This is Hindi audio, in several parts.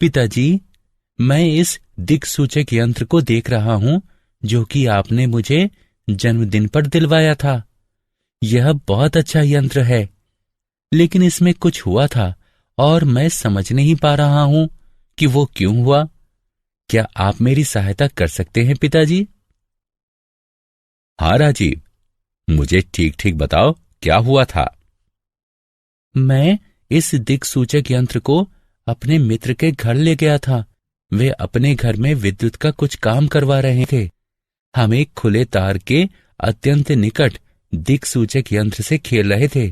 पिताजी, मैं इस दिक्सूचक यंत्र को देख रहा हूं जो कि आपने मुझे जन्मदिन पर दिलवाया था। यह बहुत अच्छा यंत्र है, लेकिन इसमें कुछ हुआ था और मैं समझ नहीं पा रहा हूं कि वो क्यों हुआ। क्या आप मेरी सहायता कर सकते हैं पिताजी? हाँ राजीव, मुझे ठीक ठीक बताओ क्या हुआ था। मैं इस दिक्सूचक यंत्र को अपने मित्र के घर ले गया था। वे अपने घर में विद्युत का कुछ काम करवा रहे थे। हम एक खुले तार के अत्यंत निकट दिक्सूचक यंत्र से खेल रहे थे।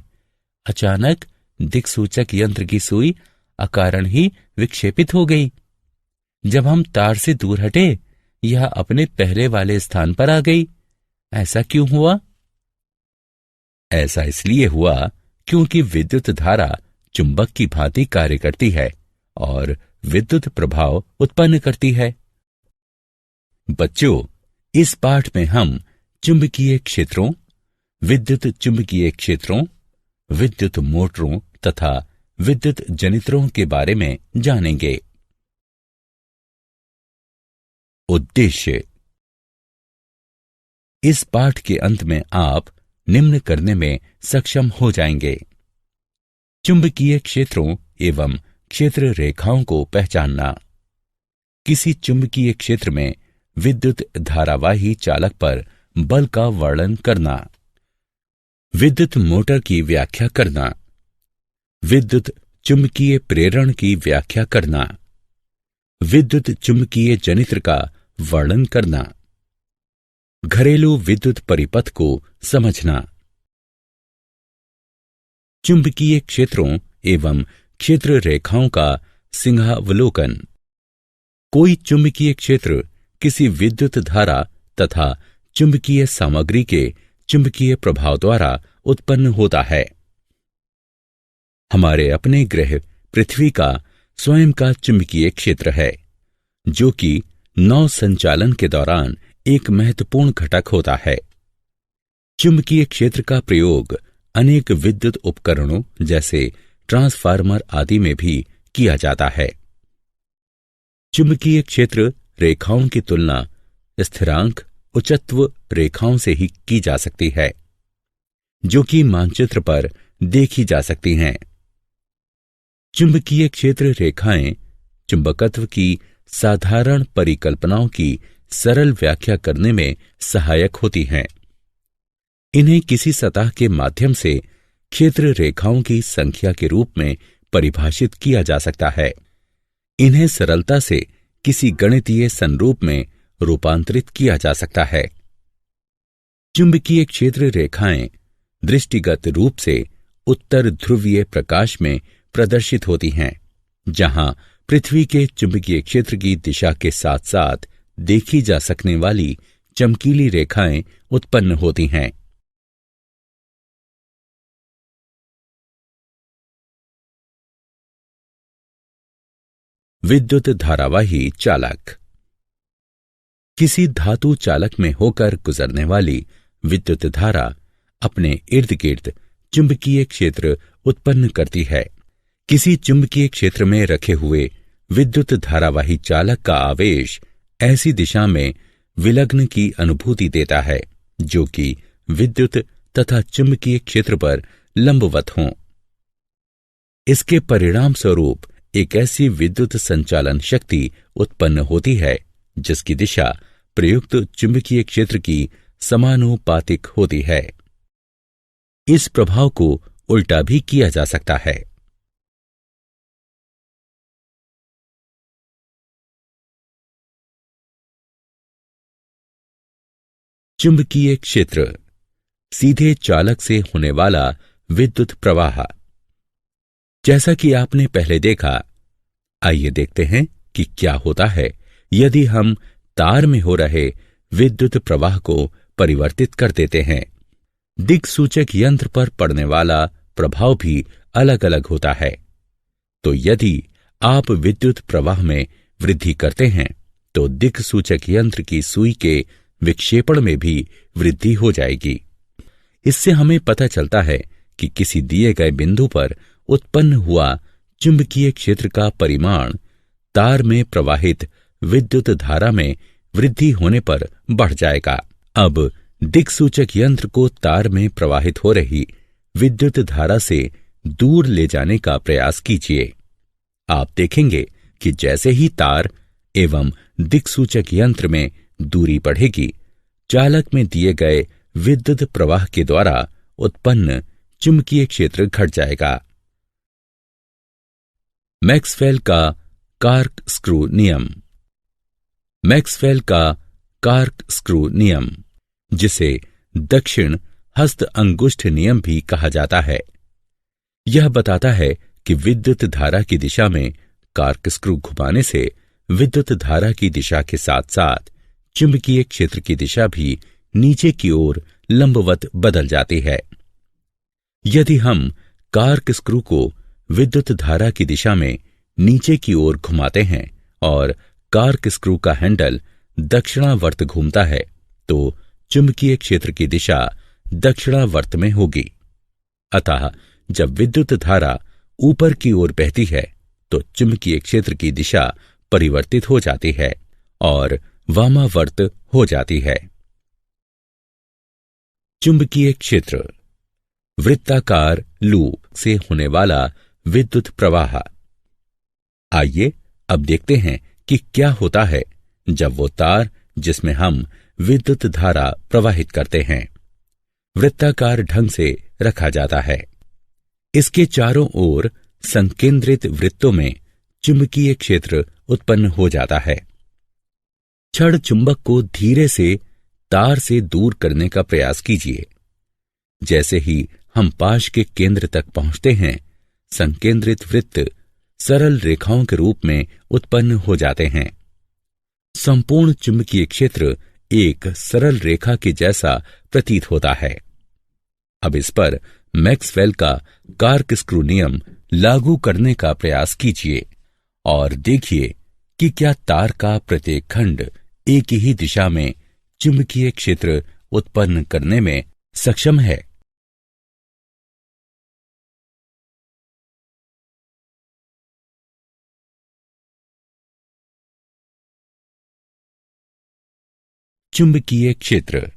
अचानक दिक्सूचक यंत्र की सुई अकारण ही विक्षेपित हो गई। जब हम तार से दूर हटे, यह अपने पहले वाले स्थान पर आ गई। ऐसा क्यों हुआ? ऐसा इसलिए हुआ क्योंकि विद्युत धारा चुंबक की भांति कार्य करती है और विद्युत प्रभाव उत्पन्न करती है। बच्चों, इस पाठ में हम चुंबकीय क्षेत्रों, विद्युत चुंबकीय क्षेत्रों, विद्युत मोटरों तथा विद्युत जनित्रों के बारे में जानेंगे। उद्देश्य: इस पाठ के अंत में आप निम्न करने में सक्षम हो जाएंगे। चुंबकीय क्षेत्रों एवं क्षेत्र रेखाओं को पहचानना, किसी चुंबकीय क्षेत्र में विद्युत धारावाही चालक पर बल का वर्णन करना, विद्युत मोटर की व्याख्या करना, विद्युत चुंबकीय प्रेरण की व्याख्या करना, विद्युत चुंबकीय जनित्र का वर्णन करना, घरेलू विद्युत परिपथ को समझना। चुंबकीय क्षेत्रों एवं क्षेत्र रेखाओं का सिंहावलोकन। कोई चुंबकीय क्षेत्र किसी विद्युत धारा तथा चुंबकीय सामग्री के चुंबकीय प्रभाव द्वारा उत्पन्न होता है। हमारे अपने ग्रह पृथ्वी का स्वयं का चुंबकीय क्षेत्र है, जो कि नौ संचालन के दौरान एक महत्वपूर्ण घटक होता है। चुंबकीय क्षेत्र का प्रयोग अनेक विद्युत उपकरणों जैसे ट्रांसफार्मर आदि में भी किया जाता है। चुंबकीय क्षेत्र रेखाओं की तुलना स्थिरांक उच्चत्व रेखाओं से ही की जा सकती है, जो कि मानचित्र पर देखी जा सकती हैं। चुंबकीय क्षेत्र रेखाएं चुंबकत्व की साधारण परिकल्पनाओं की सरल व्याख्या करने में सहायक होती हैं। इन्हें किसी सतह के माध्यम से क्षेत्र रेखाओं की संख्या के रूप में परिभाषित किया जा सकता है। इन्हें सरलता से किसी गणितीय संरूप में रूपांतरित किया जा सकता है। चुंबकीय क्षेत्र रेखाएं दृष्टिगत रूप से उत्तर ध्रुवीय प्रकाश में प्रदर्शित होती हैं, जहां पृथ्वी के चुंबकीय क्षेत्र की दिशा के साथ साथ देखी जा सकने वाली चमकीली रेखाएं उत्पन्न होती हैं। विद्युत धारावाही चालक। किसी धातु चालक में होकर गुजरने वाली विद्युत धारा अपने इर्द गिर्द चुंबकीय क्षेत्र उत्पन्न करती है। किसी चुंबकीय क्षेत्र में रखे हुए विद्युत धारावाही चालक का आवेश ऐसी दिशा में विलग्न की अनुभूति देता है जो कि विद्युत तथा चुंबकीय क्षेत्र पर लंबवत हों। इसके परिणाम स्वरूप एक ऐसी विद्युत संचालन शक्ति उत्पन्न होती है जिसकी दिशा प्रयुक्त चुंबकीय क्षेत्र की समानुपातिक होती है। इस प्रभाव को उल्टा भी किया जा सकता है। चुंबकीय क्षेत्र, सीधे चालक से होने वाला विद्युत प्रवाह। जैसा कि आपने पहले देखा, आइए देखते हैं कि क्या होता है यदि हम तार में हो रहे विद्युत प्रवाह को परिवर्तित कर देते हैं। दिक्सूचक यंत्र पर पड़ने वाला प्रभाव भी अलग अलग होता है। तो यदि आप विद्युत प्रवाह में वृद्धि करते हैं तो दिक्सूचक यंत्र की सुई के विक्षेपण में भी वृद्धि हो जाएगी। इससे हमें पता चलता है कि किसी दिए गए बिंदु पर उत्पन्न हुआ चुंबकीय क्षेत्र का परिमाण तार में प्रवाहित विद्युत धारा में वृद्धि होने पर बढ़ जाएगा। अब दिक्सूचक यंत्र को तार में प्रवाहित हो रही विद्युत धारा से दूर ले जाने का प्रयास कीजिए। आप देखेंगे कि जैसे ही तार एवं दिक्सूचक यंत्र में दूरी बढ़ेगी, चालक में दिए गए विद्युत प्रवाह के द्वारा उत्पन्न चुंबकीय क्षेत्र घट जाएगा। मैक्सवेल का कॉर्कस्क्रू नियम। मैक्सवेल का कॉर्कस्क्रू नियम, जिसे दक्षिण हस्त अंगुष्ठ नियम भी कहा जाता है, यह बताता है कि विद्युत धारा की दिशा में कॉर्कस्क्रू घुमाने से विद्युत धारा की दिशा के साथ साथ चुंबकीय क्षेत्र की दिशा भी नीचे की ओर लंबवत बदल जाती है। यदि हम कॉर्कस्क्रू को विद्युत धारा की दिशा में नीचे की ओर घुमाते हैं और कॉर्कस्क्रू का हैंडल दक्षिणावर्त घूमता है, तो चुंबकीय क्षेत्र की दिशा दक्षिणावर्त में होगी। अतः जब विद्युत धारा ऊपर की ओर बहती है तो चुंबकीय क्षेत्र की दिशा परिवर्तित हो जाती है और वामावर्त हो जाती है। चुंबकीय क्षेत्र, वृत्ताकार लूप से होने वाला विद्युत प्रवाह। आइए अब देखते हैं कि क्या होता है जब वो तार जिसमें हम विद्युत धारा प्रवाहित करते हैं वृत्ताकार ढंग से रखा जाता है। इसके चारों ओर संकेंद्रित वृत्तों में चुंबकीय क्षेत्र उत्पन्न हो जाता है। छड़ चुंबक को धीरे से तार से दूर करने का प्रयास कीजिए। जैसे ही हम पाश के केंद्र तक पहुंचते हैं, संकेंद्रित वृत्त सरल रेखाओं के रूप में उत्पन्न हो जाते हैं। संपूर्ण चुंबकीय क्षेत्र एक सरल रेखा के जैसा प्रतीत होता है। अब इस पर मैक्सवेल का कॉर्कस्क्रू नियम लागू करने का प्रयास कीजिए और देखिए कि क्या तार का प्रत्येक खंड एक ही दिशा में चुंबकीय क्षेत्र उत्पन्न करने में सक्षम है। चुंबकीय क्षेत्र,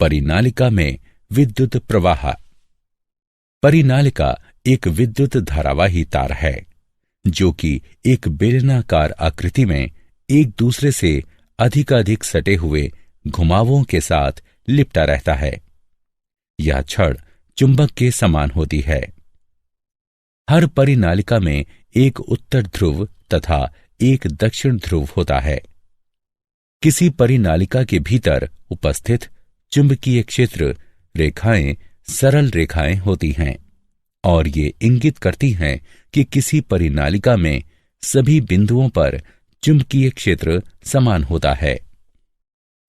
परिनालिका में विद्युत प्रवाह। परिनालिका एक विद्युत धारावाही तार है जो कि एक बेलनाकार आकृति में एक दूसरे से अधिकाधिक सटे हुए घुमावों के साथ लिपटा रहता है। यह छड़ चुंबक के समान होती है। हर परिनालिका में एक उत्तर ध्रुव तथा एक दक्षिण ध्रुव होता है। किसी परिनालिका के भीतर उपस्थित चुंबकीय क्षेत्र रेखाएं सरल रेखाएं होती हैं और ये इंगित करती हैं कि किसी परिनालिका में सभी बिंदुओं पर चुंबकीय क्षेत्र समान होता है।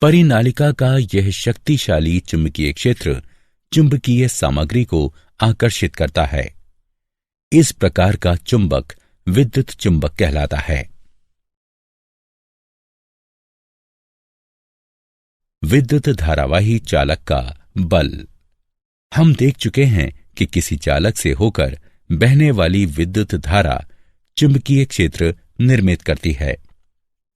परिनालिका का यह शक्तिशाली चुंबकीय क्षेत्र चुंबकीय सामग्री को आकर्षित करता है। इस प्रकार का चुंबक विद्युत चुंबक कहलाता है। विद्युत धारावाही चालक का बल। हम देख चुके हैं कि किसी चालक से होकर बहने वाली विद्युत धारा चुंबकीय क्षेत्र निर्मित करती है।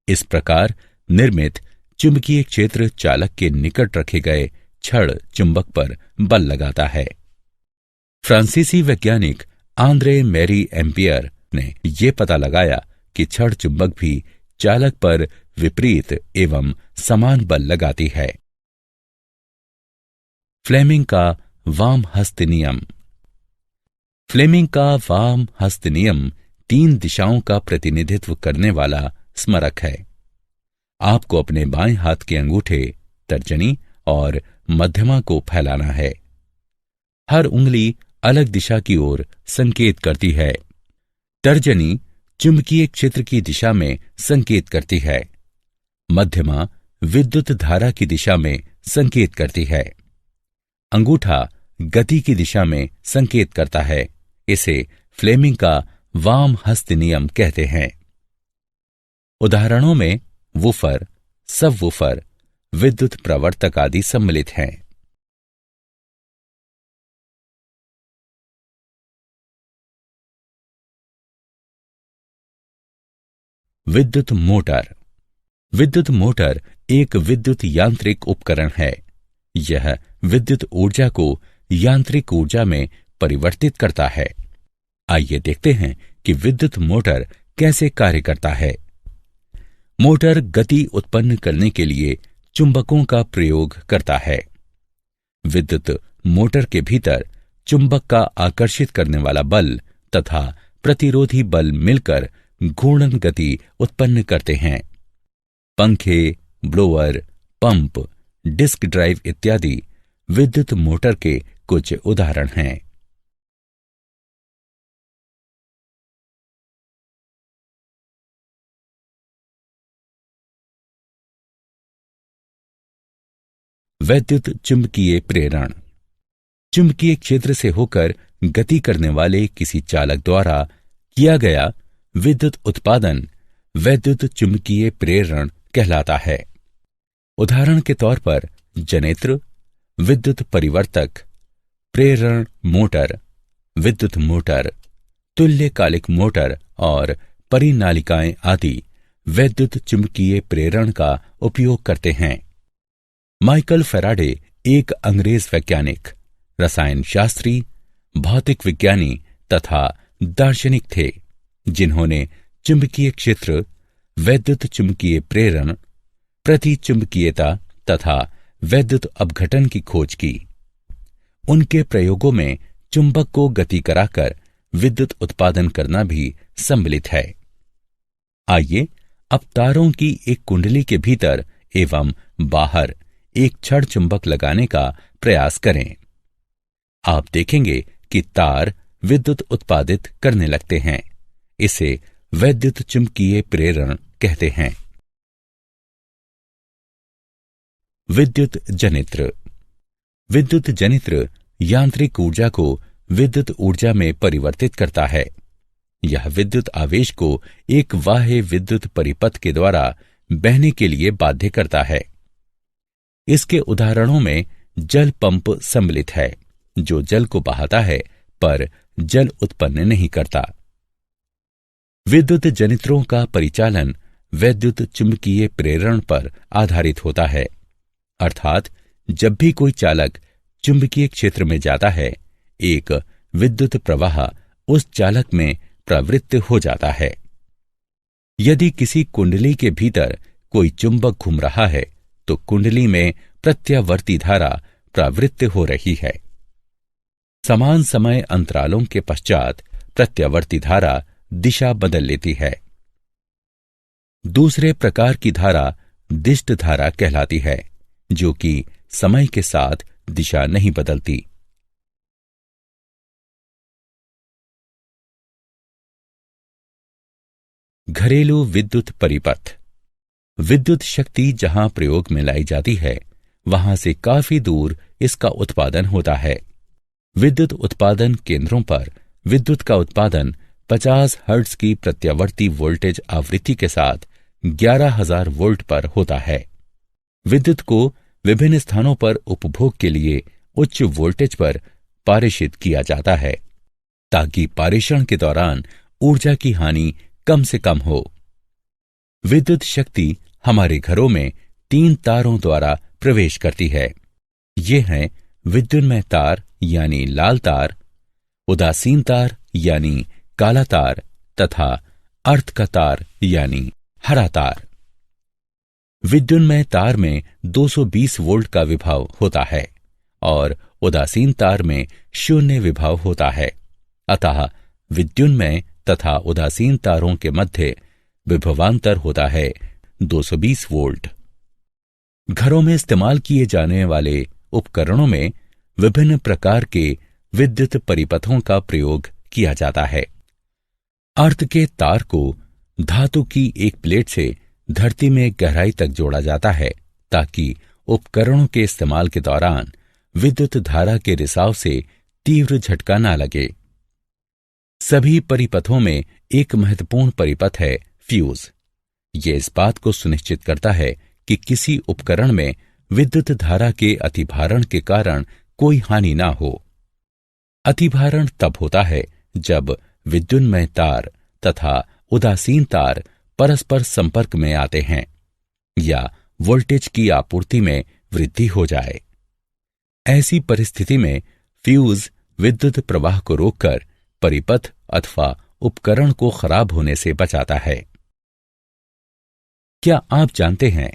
इस प्रकार निर्मित चुंबकीय क्षेत्र चालक के निकट रखे गए छड़ चुंबक पर बल लगाता है। फ्रांसीसी वैज्ञानिक आंद्रे मैरी एम्पियर ने यह पता लगाया कि छड़ चुंबक भी चालक पर विपरीत एवं समान बल लगाती है। फ्लेमिंग का वाम हस्त नियम। फ्लेमिंग का वाम हस्त नियम 3 दिशाओं का प्रतिनिधित्व करने वाला स्मारक है। आपको अपने बाएं हाथ के अंगूठे, तर्जनी और मध्यमा को फैलाना है। हर उंगली अलग दिशा की ओर संकेत करती है। तर्जनी चुंबकीय क्षेत्र की दिशा में संकेत करती है। मध्यमा विद्युत धारा की दिशा में संकेत करती है। अंगूठा गति की दिशा में संकेत करता है। इसे फ्लेमिंग का वाम हस्त नियम कहते हैं। उदाहरणों में वूफर, सबवूफर, विद्युत प्रवर्तक आदि सम्मिलित हैं। विद्युत मोटर। विद्युत मोटर एक विद्युत यांत्रिक उपकरण है। यह विद्युत ऊर्जा को यांत्रिक ऊर्जा में परिवर्तित करता है। आइए देखते हैं कि विद्युत मोटर कैसे कार्य करता है। मोटर गति उत्पन्न करने के लिए चुंबकों का प्रयोग करता है। विद्युत मोटर के भीतर चुंबक का आकर्षित करने वाला बल तथा प्रतिरोधी बल मिलकर घूर्णन गति उत्पन्न करते हैं। पंखे, ब्लोअर, पंप, डिस्क ड्राइव इत्यादि विद्युत मोटर के कुछ उदाहरण हैं। वैद्युत चुंबकीय प्रेरण। चुंबकीय क्षेत्र से होकर गति करने वाले किसी चालक द्वारा किया गया विद्युत उत्पादन वैद्युत चुंबकीय प्रेरण कहलाता है। उदाहरण के तौर पर जनित्र, विद्युत परिवर्तक, प्रेरण मोटर, विद्युत मोटर, तुल्यकालिक मोटर और परिनालिकाएं आदि वैद्युत चुंबकीय प्रेरण का उपयोग करते हैं। माइकल फैराडे एक अंग्रेज वैज्ञानिक, रसायन शास्त्री, भौतिक विज्ञानी तथा दार्शनिक थे, जिन्होंने चुंबकीय क्षेत्र, वैद्युत चुंबकीय प्रेरण, प्रतिचुंबकीयता तथा वैद्युत अपघटन की खोज की। उनके प्रयोगों में चुंबक को गति कराकर विद्युत उत्पादन करना भी सम्मिलित है। आइए अब तारों की एक कुंडली के भीतर एवं बाहर एक छड़ चुंबक लगाने का प्रयास करें। आप देखेंगे कि तार विद्युत उत्पादित करने लगते हैं। इसे वैद्युत चुंबकीय प्रेरण कहते हैं। विद्युत जनित्र। विद्युत जनित्र यांत्रिक ऊर्जा को विद्युत ऊर्जा में परिवर्तित करता है। यह विद्युत आवेश को एक बाह्य विद्युत परिपथ के द्वारा बहने के लिए बाध्य करता है। इसके उदाहरणों में जल पंप सम्मिलित है, जो जल को बहाता है पर जल उत्पन्न नहीं करता। विद्युत जनित्रों का परिचालन वैद्युत चुंबकीय प्रेरण पर आधारित होता है, अर्थात जब भी कोई चालक चुंबकीय क्षेत्र में जाता है, एक विद्युत प्रवाह उस चालक में प्रवृत्त हो जाता है। यदि किसी कुंडली के भीतर कोई चुंबक घूम रहा है तो कुंडली में प्रत्यावर्ती धारा प्रवृत्त हो रही है। समान समय अंतरालों के पश्चात प्रत्यावर्ती धारा दिशा बदल लेती है। दूसरे प्रकार की धारा दिष्ट धारा कहलाती है, जो कि समय के साथ दिशा नहीं बदलती। घरेलू विद्युत परिपथ। विद्युत शक्ति जहां प्रयोग में लाई जाती है, वहां से काफी दूर इसका उत्पादन होता है। विद्युत उत्पादन केंद्रों पर विद्युत का उत्पादन 50 हर्ट्ज की प्रत्यावर्ती वोल्टेज आवृत्ति के साथ 11,000 वोल्ट पर होता है। विद्युत को विभिन्न स्थानों पर उपभोग के लिए उच्च वोल्टेज पर पारेषित किया जाता है, ताकि पारेषण के दौरान ऊर्जा की हानि कम से कम हो। विद्युत शक्ति हमारे घरों में 3 तारों द्वारा प्रवेश करती है। ये हैं विद्युन्मय तार यानी लाल तार, उदासीन तार यानी काला तार तथा अर्थ का तार यानी हरा तार। विद्युन्मय तार में 220 वोल्ट का विभव होता है और उदासीन तार में 0 विभव होता है। अतः विद्युन्मय तथा उदासीन तारों के मध्य विभवांतर होता है 220 वोल्ट। घरों में इस्तेमाल किए जाने वाले उपकरणों में विभिन्न प्रकार के विद्युत परिपथों का प्रयोग किया जाता है। अर्थ के तार को धातु की एक प्लेट से धरती में गहराई तक जोड़ा जाता है, ताकि उपकरणों के इस्तेमाल के दौरान विद्युत धारा के रिसाव से तीव्र झटका न लगे। सभी परिपथों में एक महत्वपूर्ण परिपथ है फ्यूज। यह इस बात को सुनिश्चित करता है कि किसी उपकरण में विद्युत धारा के अतिभारण के कारण कोई हानि ना हो। अतिभारण तब होता है जब विद्युन्मय तार तथा उदासीन तार परस्पर संपर्क में आते हैं या वोल्टेज की आपूर्ति में वृद्धि हो जाए। ऐसी परिस्थिति में फ्यूज विद्युत प्रवाह को रोककर परिपथ अथवा उपकरण को खराब होने से बचाता है। क्या आप जानते हैं,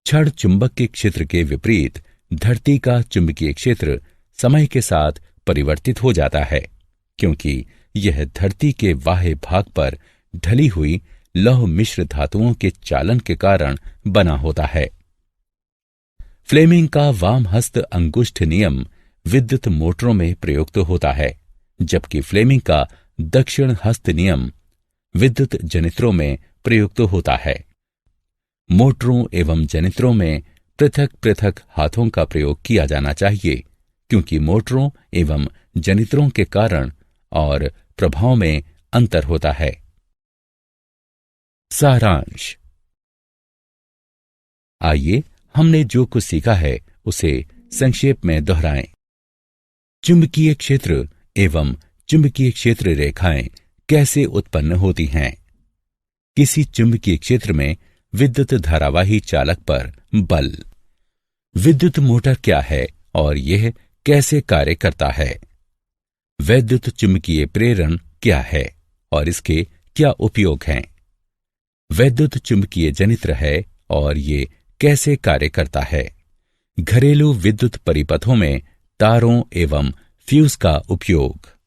छड़ चुंबक के क्षेत्र के विपरीत धरती का चुंबकीय क्षेत्र समय के साथ परिवर्तित हो जाता है, क्योंकि यह धरती के बाह्य भाग पर ढली हुई लौह मिश्र धातुओं के चालन के कारण बना होता है। फ्लेमिंग का वाम हस्त अंगुष्ठ नियम विद्युत मोटरों में प्रयुक्त होता है, जबकि फ्लेमिंग का दक्षिण हस्त नियम विद्युत जनित्रों में प्रयुक्त होता है। मोटरों एवं जनित्रों में पृथक पृथक हाथों का प्रयोग किया जाना चाहिए, क्योंकि मोटरों एवं जनित्रों के कारण और प्रभाव में अंतर होता है। सारांश। आइए हमने जो कुछ सीखा है उसे संक्षेप में दोहराएं। चुंबकीय क्षेत्र एवं चुंबकीय क्षेत्र रेखाएं कैसे उत्पन्न होती हैं? किसी चुंबकीय क्षेत्र में विद्युत धारावाही चालक पर बल। विद्युत मोटर क्या है और यह कैसे कार्य करता है? वैद्युत चुंबकीय प्रेरण क्या है और इसके क्या उपयोग हैं? वैद्युत चुंबकीय जनित्र है और ये कैसे कार्य करता है? घरेलू विद्युत परिपथों में तारों एवं फ्यूज का उपयोग।